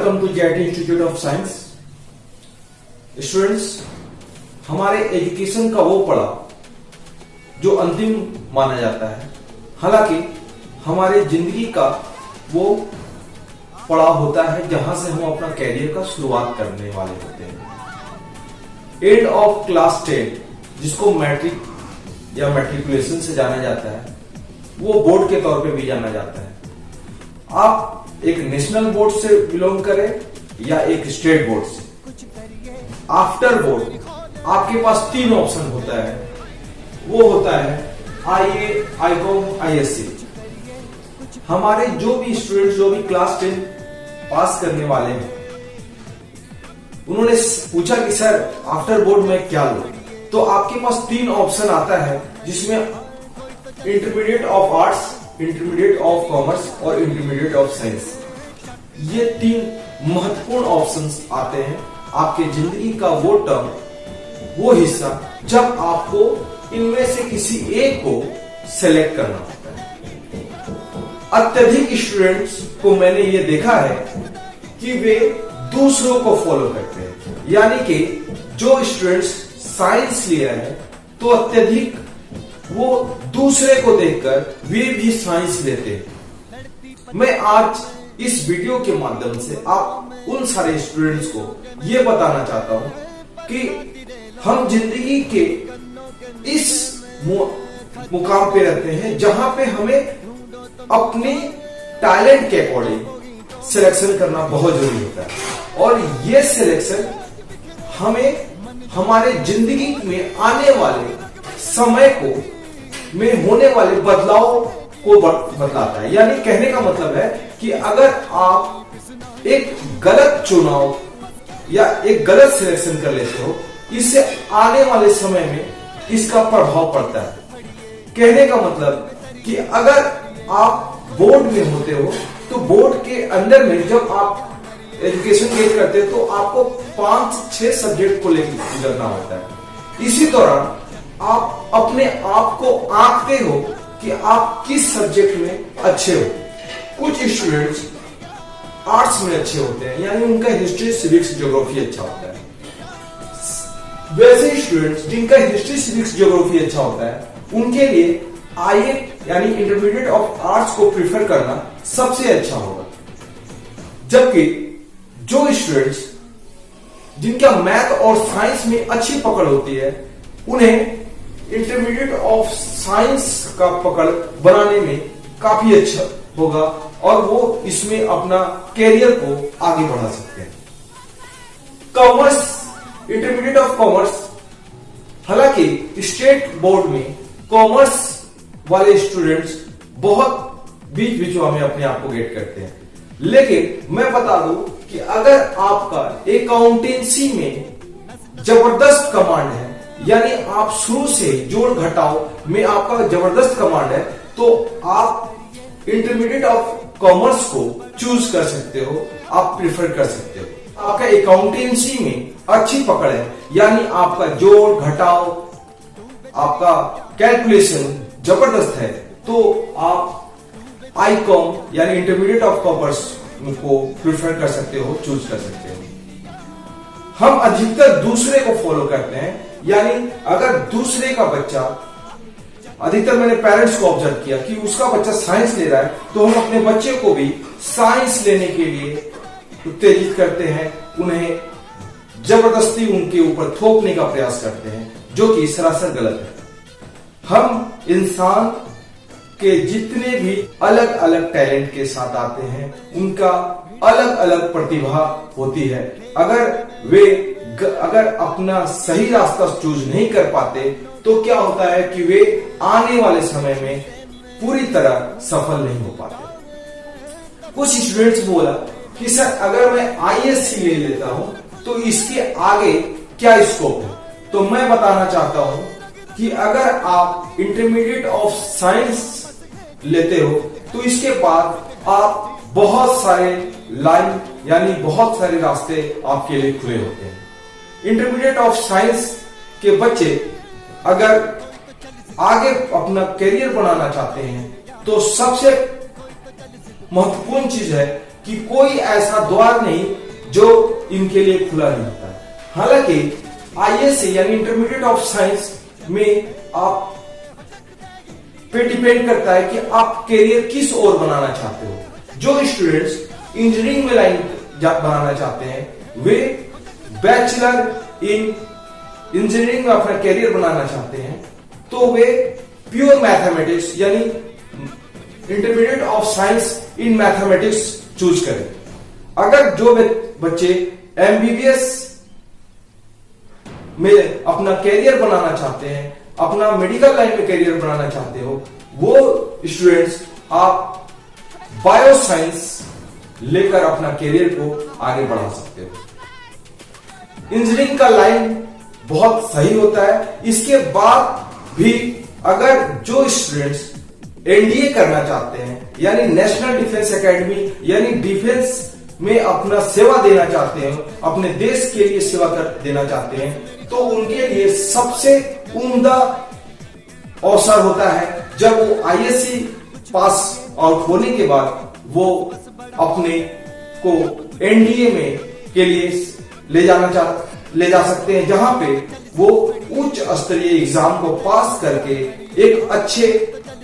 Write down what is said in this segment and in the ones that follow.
Welcome to JIT institute of science. Students, हमारे education का वो पड़ाव जो अंतिम माना जाता है, हालांकि हमारे जिंदगी का वो पड़ाव होता है जहां से हम अपना कैरियर का शुरुआत करने वाले होते हैं। एंड ऑफ क्लास 10, जिसको मैट्रिक या मैट्रिकुलेशन से जाना जाता है, वो बोर्ड के तौर पे भी जाना जाता है। आप एक नेशनल बोर्ड से बिलोंग करें या एक स्टेट बोर्ड से, आफ्टर बोर्ड आपके पास 3 ऑप्शन होता है। वो होता है आईए, आईकॉम, आईएससी। हमारे जो भी स्टूडेंट्स जो भी क्लास 10 पास करने वाले हैं, उन्होंने पूछा कि सर आफ्टर बोर्ड में क्या लूं, तो आपके पास 3 ऑप्शन आता है, जिसमें intermediate of arts, intermediate of commerce और इंटरमीडिएट ऑफ साइंस। ये 3 महत्वपूर्ण ऑप्शंस आते हैं आपके जिंदगी का वो टर्म, वो हिस्सा जब आपको इनमें से किसी एक को सेलेक्ट करना होता है। अत्यधिक स्टूडेंट्स को मैंने ये देखा है कि वे दूसरों को फॉलो करते हैं, यानी कि जो स्टूडेंट्स साइंस ले रहे हैं तो अत्यधिक वो दूसरे को देखकर वे भी साइंस लेते हैं। मैं आज इस वीडियो के माध्यम से आप उन सारे स्टूडेंट्स को ये बताना चाहता हूं कि हम जिंदगी के इस मुकाम पे रहते हैं जहां पे हमें अपने टैलेंट के अकॉर्डिंग सिलेक्शन करना बहुत जरूरी होता है, और ये सिलेक्शन हमें हमारे जिंदगी में आने वाले समय को में होने वाले बदलाव को बताता है। यानी कहने का मतलब है कि अगर आप एक गलत चुनाव या एक गलत सिलेक्शन कर लेते हो, इससे आने वाले समय में इसका प्रभाव पड़ता है। कहने का मतलब कि अगर आप बोर्ड में होते हो तो बोर्ड के अंदर में जब आप एजुकेशन गेट करते हो तो आपको 5-6 सब्जेक्ट को लेकर गुजरना होता है। इसी दौरान आप अपने आप को आंकते हो कि आप किस सब्जेक्ट में अच्छे हो। कुछ स्टूडेंट्स आर्ट्स में अच्छे होते हैं, यानी उनका हिस्ट्री, सिविक्स, ज्योग्राफी अच्छा होता है। वैसे स्टूडेंट्स जिनका हिस्ट्री, सिविक्स, ज्योग्राफी अच्छा होता है, उनके लिए आईए यानी इंटरमीडिएट ऑफ आर्ट्स को प्रीफर करना सबसे अच्छा होगा। जबकि जो स्टूडेंट्स जिनका मैथ और साइंस में अच्छी पकड़ होती है, उन्हें इंटरमीडिएट ऑफ साइंस का पकड़ बनाने में काफी अच्छा होगा और वो इसमें अपना कैरियर को आगे बढ़ा सकते हैं। कॉमर्स, इंटरमीडिएट ऑफ कॉमर्स, हालांकि स्टेट बोर्ड में कॉमर्स वाले स्टूडेंट्स बहुत बीच में अपने आप को गेट करते हैं, लेकिन मैं बता दूं कि अगर आपका अकाउंटेंसी में जबरदस्त कमांड है, यानी आप शुरू से जोड़ घटाव में आपका जबरदस्त कमांड है, तो आप इंटरमीडिएट ऑफ कॉमर्स को चूज कर सकते हो, आप प्रिफर कर सकते हो। आपका अकाउंटेंसी में अच्छी पकड़ है, यानी आपका जोड़ घटाव, आपका कैलकुलेशन जबरदस्त है, तो आप आईकॉम यानी इंटरमीडिएट ऑफ कॉमर्स को प्रिफर कर सकते हो, चूज कर सकते हो। हम अधिकतर दूसरे को फॉलो करते हैं, यानी अगर दूसरे का बच्चा, अधिकतर मैंने पेरेंट्स को ऑब्जर्व किया कि उसका बच्चा साइंस ले रहा है, तो हम अपने बच्चे को भी साइंस लेने के लिए उत्तेजित करते हैं, उन्हें जबरदस्ती उनके ऊपर थोपने का प्रयास करते हैं, जो कि सरासर गलत है। हम इंसान के जितने भी अलग अलग टैलेंट के साथ आते हैं, उनका अलग अलग प्रतिभा होती है। अगर अपना सही रास्ता चूज नहीं कर पाते तो क्या होता है कि वे आने वाले समय में पूरी तरह सफल नहीं हो पाते। कुछ स्टूडेंट्स बोला कि सर अगर मैं आईएससी ले लेता हूं तो इसके आगे क्या स्कोप है, तो मैं बताना चाहता हूं कि अगर आप इंटरमीडिएट ऑफ साइंस लेते हो तो इसके बाद आप बहुत सारे लाइन यानी बहुत सारे रास्ते आपके लिए खुले होते हैं। इंटरमीडिएट ऑफ साइंस के बच्चे अगर आगे अपना करियर बनाना चाहते हैं तो सबसे महत्वपूर्ण चीज है कि कोई ऐसा द्वार नहीं जो इनके लिए खुला नहीं होता है। हालांकि आईएससी यानी इंटरमीडिएट ऑफ साइंस में आप पे डिपेंड करता है कि आप करियर किस ओर बनाना चाहते हो। जो स्टूडेंट्स इंजीनियरिंग में लाइन बनाना चाहते हैं वे बैचलर इन इंजीनियरिंग में अपना करियर बनाना चाहते हैं तो वे प्योर मैथमेटिक्स यानी intermediate of science in mathematics choose करें। अगर जो बच्चे एमबीबीएस में अपना करियर बनाना चाहते हैं, अपना मेडिकल लाइन में करियर बनाना चाहते हो, वो स्टूडेंट्स आप बायो साइंस लेकर अपना करियर को आगे बढ़ा सकते हो। इंजीनियरिंग का लाइन बहुत सही होता है। इसके बाद भी अगर जो स्टूडेंट्स एनडीए करना चाहते हैं यानी नेशनल डिफेंस एकेडमी यानी डिफेंस में अपना सेवा देना चाहते हैं, अपने देश के लिए सेवा कर देना चाहते हैं, तो उनके लिए सबसे उम्दा अवसर होता है जब वो आईएससी पास आउट होने के बाद वो अपने को एनडीए में के लिए ले जा सकते हैं, जहां पे वो उच्च स्तरीय एग्जाम को पास करके एक अच्छे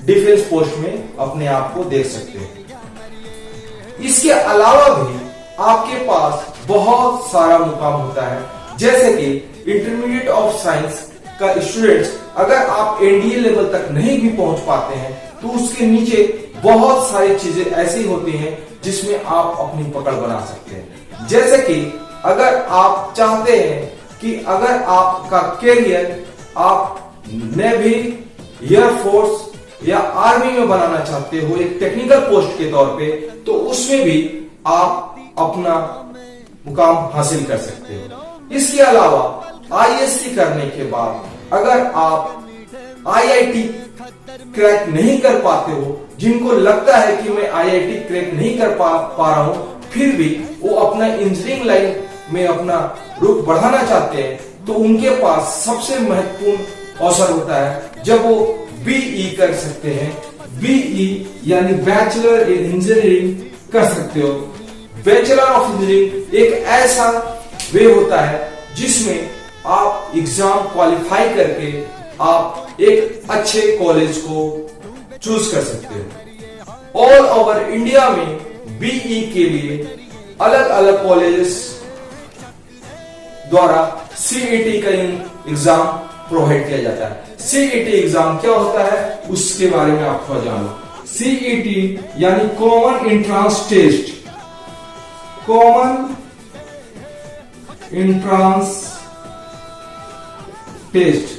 डिफेंस पोस्ट में अपने आप को देख सकते हैं। इसके अलावा भी आपके पास बहुत सारा मुकाम होता है, जैसे कि इंटरमीडिएट ऑफ साइंस का स्टूडेंट्स अगर आप एनडीए लेवल तक नहीं भी पहुंच पाते हैं तो उसके नीचे बहुत सारी चीजें ऐसी होती हैं जिसमें आप अपनी पकड़ बना सकते हैं। जैसे कि अगर आप चाहते हैं कि अगर आपका करियर आप नेवी, एयरफोर्स या आर्मी में बनाना चाहते हो एक टेक्निकल पोस्ट के तौर पे, तो उसमें भी आप अपना मुकाम हासिल कर सकते हो। इसके अलावा आईएससी करने के बाद अगर आप आईआईटी क्रैक नहीं कर पाते हो, जिनको लगता है कि मैं आईआईटी क्रैक नहीं कर पा रहा हूं, फिर भी वो अपना इंजीनियरिंग लाइन में अपना रुख बढ़ाना चाहते हैं, तो उनके पास सबसे महत्वपूर्ण अवसर होता है जब वो बीई कर सकते हैं। बीई यानी बैचलर इन इंजीनियरिंग कर सकते हो। बैचलर ऑफ इंजीनियरिंग एक ऐसा वे होता है जिसमें आप एग्जाम क्वालिफाई करके आप एक अच्छे कॉलेज को चूज कर सकते हो। ऑल ओवर इंडिया में बीई के लिए अलग अलग कॉलेजेस द्वारा सीईटी का एग्जाम प्रोवाइड किया जाता है। सीईटी एग्जाम क्या होता है उसके बारे में आप थोड़ा जानो। सीईटी यानी common entrance test, common entrance test,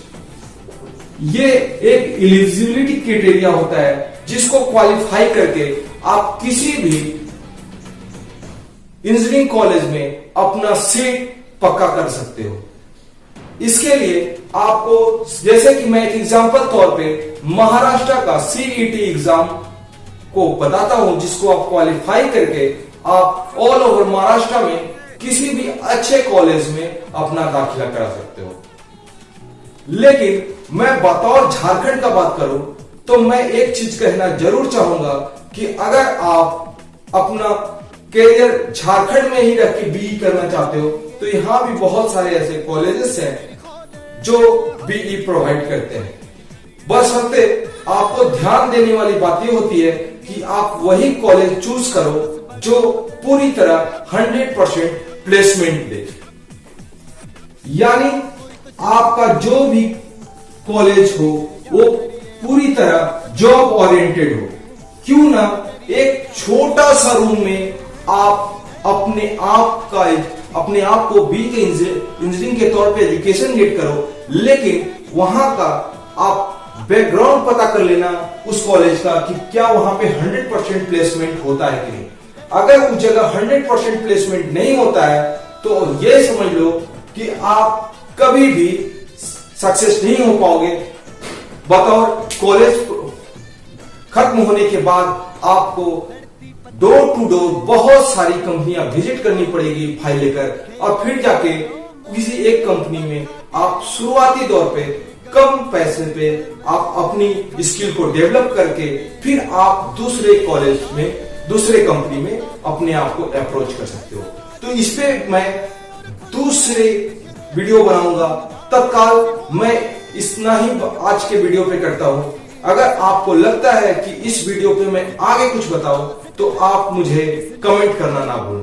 ये एक एलिजिबिलिटी क्राइटेरिया होता है जिसको क्वालिफाई करके आप किसी भी इंजीनियरिंग कॉलेज में अपना सीट पक्का कर सकते हो। इसके लिए आपको, जैसे कि मैं एक एग्जांपल तौर पे महाराष्ट्र का सीईटी एग्जाम को बताता हूं, जिसको आप क्वालिफाई करके आप ऑल ओवर महाराष्ट्र में किसी भी अच्छे कॉलेज में अपना दाखिला करा सकते हो। लेकिन मैं बतौर झारखंड का बात करूं तो मैं एक चीज कहना जरूर चाहूंगा कि अगर आप अपना करियर झारखंड में ही रख के बीई करना चाहते हो तो यहां भी बहुत सारे ऐसे कॉलेजेस हैं जो बीई प्रोवाइड करते हैं। बस हफ्ते आपको ध्यान देने वाली बात यह होती है कि आप वही कॉलेज चूज करो जो पूरी तरह 100% प्लेसमेंट दे। यानी आपका जो भी कॉलेज हो वो पूरी तरह जॉब ओरिएंटेड हो। क्यों ना एक छोटा सा रूम में आप अपने आप को बी के इंजीनियरिंग के तौर पे एजुकेशन गेट करो, लेकिन वहां का आप बैकग्राउंड पता कर लेना उस कॉलेज का कि क्या वहां पे 100% प्लेसमेंट होता है कि नहीं। अगर उस जगह 100% प्लेसमेंट नहीं होता है तो ये समझ लो कि आप कभी भी सक्सेस नहीं हो पाओगे। बतौर कॉलेज खत्म होने के बाद आपको डोर टू डोर बहुत सारी कंपनियां विजिट करनी पड़ेगी फाइल लेकर, और फिर जाके किसी एक कंपनी में आप शुरुआती दौर पे कम पैसे पे आप अपनी स्किल को डेवलप करके फिर आप दूसरे कॉलेज में दूसरे कंपनी में अपने आप को अप्रोच कर सकते हो। तो इस पे मैं दूसरे वीडियो बनाऊंगा। तत्काल मैं इतना ही आज के वीडियो पे करता हूं। अगर आपको लगता है कि इस वीडियो पे मैं आगे कुछ बताऊं तो आप मुझे कमेंट करना ना भूलें।